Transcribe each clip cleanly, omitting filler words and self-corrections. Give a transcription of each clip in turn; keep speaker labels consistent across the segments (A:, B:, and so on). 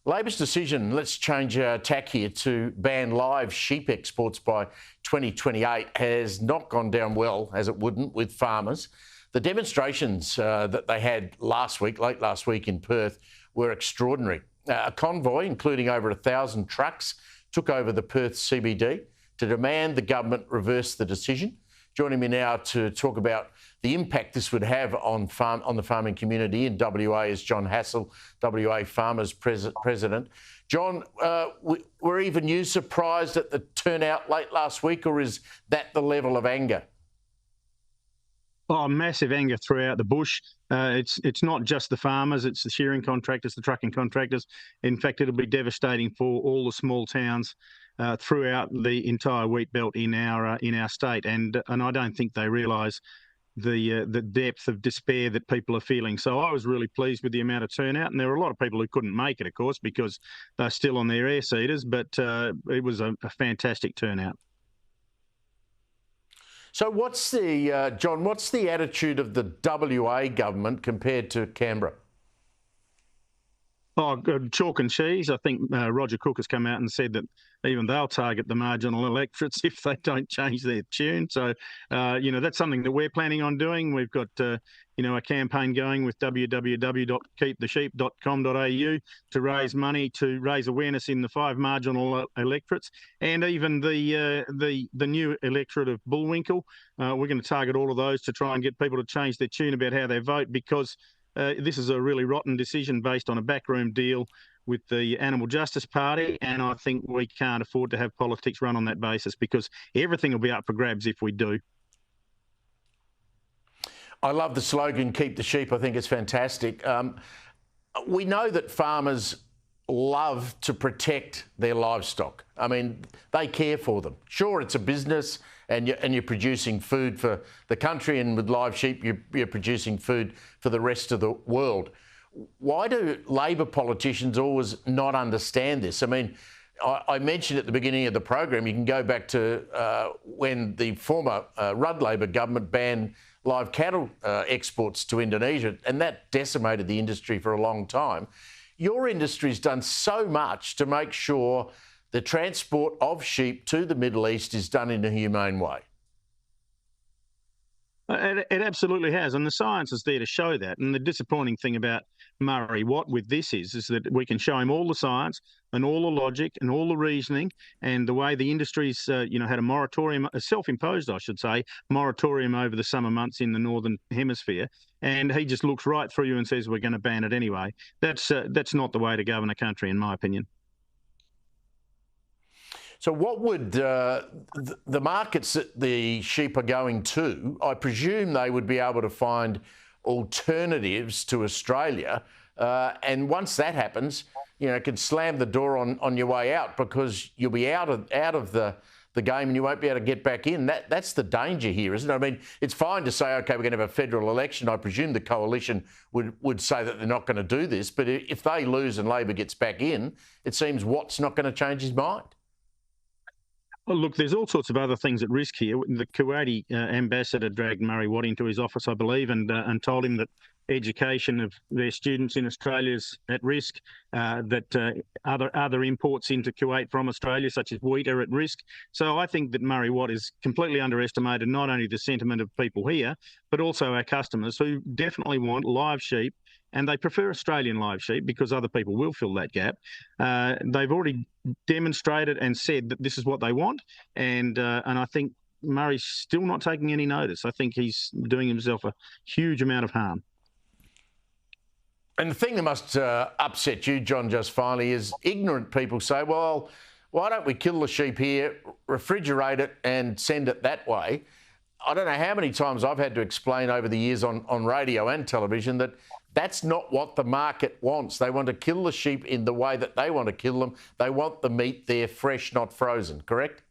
A: Labor's decision, let's change tack here, to ban live sheep exports by 2028 has not gone down well, as it wouldn't, with farmers. The demonstrations that they had late last week in Perth were extraordinary. A convoy, including over 1,000 trucks, took over the Perth CBD to demand the government reverse the decision. Joining me now to talk about the impact this would have on the farming community in WA is John Hassell, WA Farmers President. John, were even you surprised at the turnout late last week, or is that the level of anger?
B: Oh, massive anger throughout the bush. It's not just the farmers, it's the shearing contractors, the trucking contractors. In fact, it'll be devastating for all the small towns throughout the entire Wheatbelt in our state, and I don't think they realise the depth of despair that people are feeling. So I was really pleased with the amount of turnout, and there were a lot of people who couldn't make it, of course, because they're still on their air seeders, but it was a fantastic turnout.
A: So what's the, John, what's the attitude of the WA government compared to Canberra?
B: Oh, good. Chalk and cheese. I think Roger Cook has come out and said that even they'll target the marginal electorates if they don't change their tune. So, that's something that we're planning on doing. We've got, a campaign going with www.keepthesheep.com.au to raise money, to raise awareness in the 5 marginal electorates, and even the new electorate of Bullwinkle. We're going to target all of those to try and get people to change their tune about how they vote, because this is a really rotten decision based on a backroom deal with the Animal Justice Party, and I think we can't afford to have politics run on that basis, because everything will be up for grabs if we do.
A: I love the slogan, keep the sheep. I think it's fantastic. We know that farmers love to protect their livestock. I mean, they care for them. Sure, it's a business, and you're producing food for the country, and with live sheep, you're producing food for the rest of the world. Why do Labor politicians always not understand this? I mean, I mentioned at the beginning of the program, you can go back to when the former Rudd Labor government banned live cattle exports to Indonesia, and that decimated the industry for a long time. Your industry's done so much to make sure the transport of sheep to the Middle East is done in a humane way.
B: It absolutely has, and the science is there to show that. And the disappointing thing about Murray Watt with this is that we can show him all the science and all the logic and all the reasoning, and the way the industry's had a moratorium, a self-imposed, I should say, moratorium over the summer months in the Northern Hemisphere, and he just looks right through you and says we're going to ban it anyway. That's not the way to govern a country, in my opinion.
A: So what would the markets that the sheep are going to, I presume they would be able to find alternatives to Australia, and once that happens, it could slam the door on your way out, because you'll be out of the game and you won't be able to get back in. That's the danger here, isn't it? I mean, it's fine to say, OK, we're going to have a federal election. I presume the coalition would say that they're not going to do this, but if they lose and Labor gets back in, it seems Watt's not going to change his mind.
B: Well, look, there's all sorts of other things at risk here. The Kuwaiti ambassador dragged Murray Watt into his office, I believe, and told him that education of their students in Australia is at risk, that other imports into Kuwait from Australia, such as wheat, are at risk. So I think that Murray Watt is completely underestimated not only the sentiment of people here, but also our customers, who definitely want live sheep, and they prefer Australian live sheep because other people will fill that gap. They've already demonstrated and said that this is what they want, and I think Murray's still not taking any notice. I think he's doing himself a huge amount of harm.
A: And the thing that must upset you, John, just finally, is ignorant people say, well, why don't we kill the sheep here, refrigerate it and send it that way? I don't know how many times I've had to explain over the years on radio and television that that's not what the market wants. They want to kill the sheep in the way that they want to kill them. They want the meat there fresh, not frozen, correct?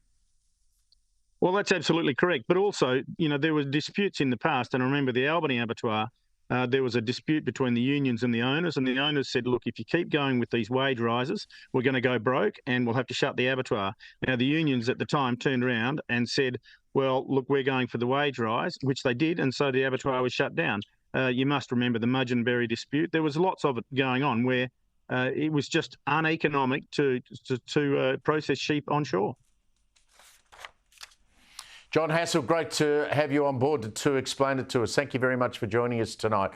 B: Well, that's absolutely correct. But also, there were disputes in the past, and I remember the Albany abattoir, there was a dispute between the unions and the owners said, look, if you keep going with these wage rises, we're going to go broke and we'll have to shut the abattoir. Now, the unions at the time turned around and said, well, look, we're going for the wage rise, which they did, and so the abattoir was shut down. You must remember the Mudgeonberry dispute. There was lots of it going on where it was just uneconomic to process sheep onshore.
A: John Hassell, great to have you on board to explain it to us. Thank you very much for joining us tonight.